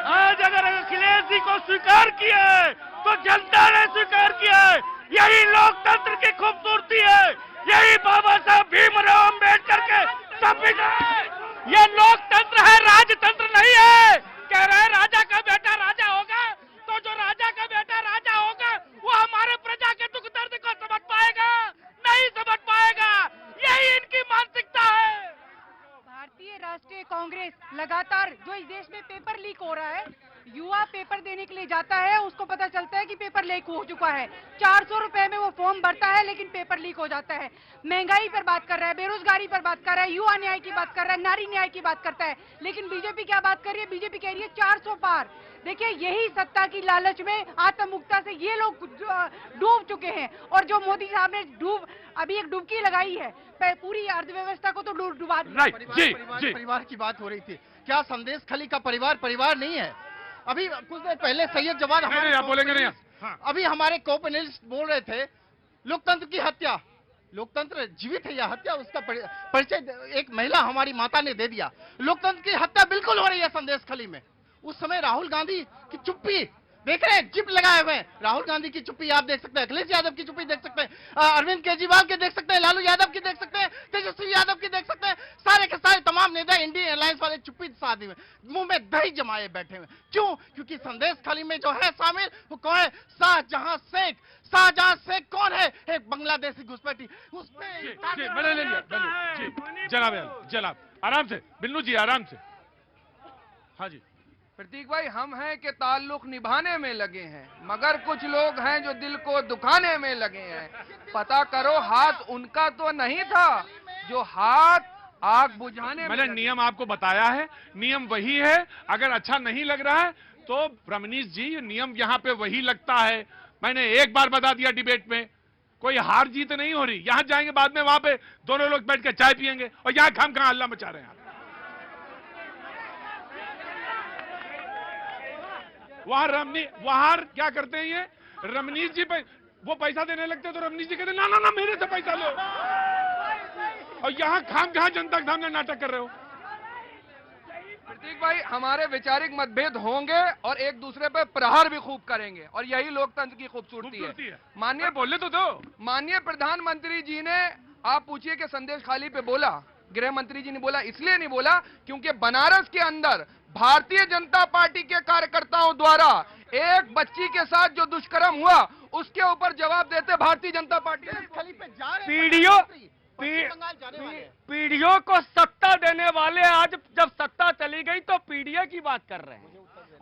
आज अगर अखिलेश जी को स्वीकार किया है तो को जनता ने स्वीकार किया है। यही लोकतंत्र की खूबसूरती है, यही बाबा साहब भीमराव अम्बेडकर के संविधान है। ये लोकतंत्र है, राजतंत्र नहीं है। कह रहे हैं राजा का बेटा राजा होगा, तो जो राजा का बेटा राजा होगा वो हमारे प्रजा के दुख दर्द को समझ पाएगा? नहीं समझ पाएगा। यही इनकी मानसिकता है। भारतीय राष्ट्रीय कांग्रेस लगातार जो इस देश में पेपर लीक हो रहा है, युवा पेपर देने के लिए जाता है, उसको पता चलता है कि पेपर लीक हो चुका है। 400 रुपए में वो फॉर्म भरता है लेकिन पेपर लीक हो जाता है। महंगाई पर बात कर रहा है, बेरोजगारी पर बात कर रहा है, युवा न्याय की बात कर रहा है, नारी न्याय की बात करता है, लेकिन बीजेपी क्या बात कर रही है? बीजेपी कह रही है 400 पार। देखिए, यही सत्ता की लालच में आत्ममुक्ता से ये लोग डूब चुके हैं। और जो मोदी साहब ने अभी एक डुबकी लगाई है, पूरी अर्थव्यवस्था को तो डुबा दिया। परिवार की बात हो रही थी। क्या संदेश खली का परिवार परिवार नहीं है? अभी कुछ देर पहले सैयद जवान आप बोलेंगे नहीं। हाँ। अभी हमारे को पैनलिस्ट बोल रहे थे लोकतंत्र की हत्या। लोकतंत्र जीवित है या हत्या, उसका परिचय एक महिला हमारी माता ने दे दिया। लोकतंत्र की हत्या बिल्कुल हो रही है संदेश खली में। उस समय राहुल गांधी की चुप्पी देख रहे हैं, जिप लगाए हुए हैं। राहुल गांधी की चुप्पी आप देख सकते हैं, अखिलेश यादव की चुप्पी देख सकते हैं, अरविंद केजरीवाल के देख सकते हैं, लालू यादव की देख सकते हैं, तेजस्वी यादव की देख सकते हैं। सारे के सारे तमाम नेता इंडियन अलायंस वाले चुप्पी साधे हुए, मुंह में दही जमाए बैठे हुए। क्यों? क्योंकि संदेश खाली में जो है शामिल वो कौन है? शाहजहां शेख। शाहजहां शेख कौन है? एक बांग्लादेशी घुसपैठी। मैंने ले लिया। जनाब आराम से, बिन्नू जी आराम से। हाँ जी प्रतीक भाई, हम हैं कि ताल्लुक निभाने में लगे हैं, मगर कुछ लोग हैं जो दिल को दुखाने में लगे हैं। पता करो, हाथ उनका तो नहीं था जो हाथ आग बुझाने में। मैंने नियम आपको बताया है, नियम वही है। अगर अच्छा नहीं लग रहा है तो रमनीश जी, नियम यहाँ पे वही लगता है। मैंने एक बार बता दिया डिबेट में, कोई हार जीत नहीं हो रही। यहाँ जाएंगे बाद में, वहां पे दोनों लोग बैठ के चाय पियेंगे और यहाँ खाम खा हल्ला मचा रहे हैं। वहां क्या करते हैं ये रमनीश जी पे वो पैसा देने लगते हैं तो रमनीश जी कहते ना ना ना मेरे से पैसा लो, और यहाँ खाम खा जनता के सामने नाटक कर रहे हो। प्रतीक भाई, हमारे वैचारिक मतभेद होंगे और एक दूसरे पे प्रहार भी खूब करेंगे, और यही लोकतंत्र की खूबसूरती है। माननीय बोले तो दो। माननीय प्रधानमंत्री जी ने, आप पूछिए कि संदेश खाली पे बोला, गृह मंत्री जी ने बोला, इसलिए नहीं बोला क्योंकि बनारस के अंदर भारतीय जनता पार्टी के कार्यकर्ताओं द्वारा एक बच्ची के साथ जो दुष्कर्म हुआ उसके ऊपर जवाब देते भारतीय जनता पार्टी पीढ़ियों को सत्ता देने वाले आज जब सत्ता चली गई तो पीढ़ियों की बात कर रहे हैं।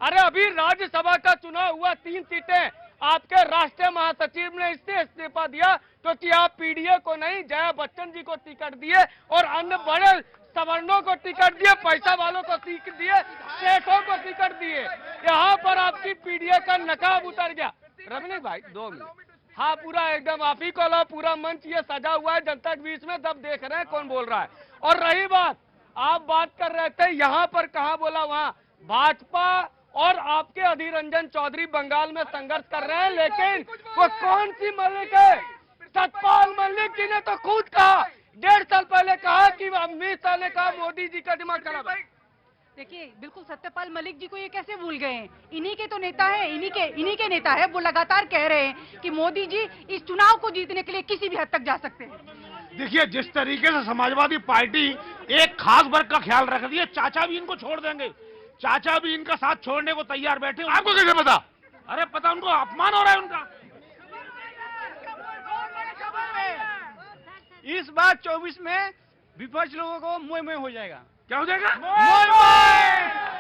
अरे अभी राज्यसभा का चुनाव हुआ, 3 सीटें आपके राष्ट्रीय महासचिव ने इससे इस्तीफा दिया क्योंकि आप पीडीए को नहीं, जया बच्चन जी को टिकट दिए और अन्य बड़े सवर्णों को टिकट दिए, पैसा वालों को टिकट दिए, सेठों को टिकट दिए। यहाँ पर आपकी पीडीए का नकाब उतर गया। रमनीश भाई 2 मिनट। हाँ, पूरा एकदम आप ही को लो, पूरा मंच ये सजा हुआ है जनता के बीच में, सब देख रहे हैं कौन बोल रहा है। और रही बात, आप बात कर रहे थे यहाँ पर कहाँ बोला, वहाँ भाजपा और आपके अधीर रंजन चौधरी बंगाल में संघर्ष कर रहे हैं, लेकिन वो कौन सी मलिक है? सतपाल मलिक जी ने तो खुद कहा, 1.5 साल पहले कहा कि अमित शाह ने कहा मोदी जी का दिमाग खराब है। देखिए, बिल्कुल सत्यपाल मलिक जी को ये कैसे भूल गए हैं? इन्हीं के तो नेता हैं, इन्हीं के नेता है। वो लगातार कह रहे हैं कि मोदी जी इस चुनाव को जीतने के लिए किसी भी हद तक जा सकते हैं। देखिए, जिस तरीके से समाजवादी पार्टी एक खास वर्ग का ख्याल रख रही है, चाचा भी इनको छोड़ देंगे, चाचा भी इनका साथ छोड़ने को तैयार बैठे। आपको कैसे पता? अरे पता, उनको अपमान हो रहा है उनका। इस बार 24 में विपक्ष लोगों को मोह हो जाएगा। क्या हो जाएगा? मोह।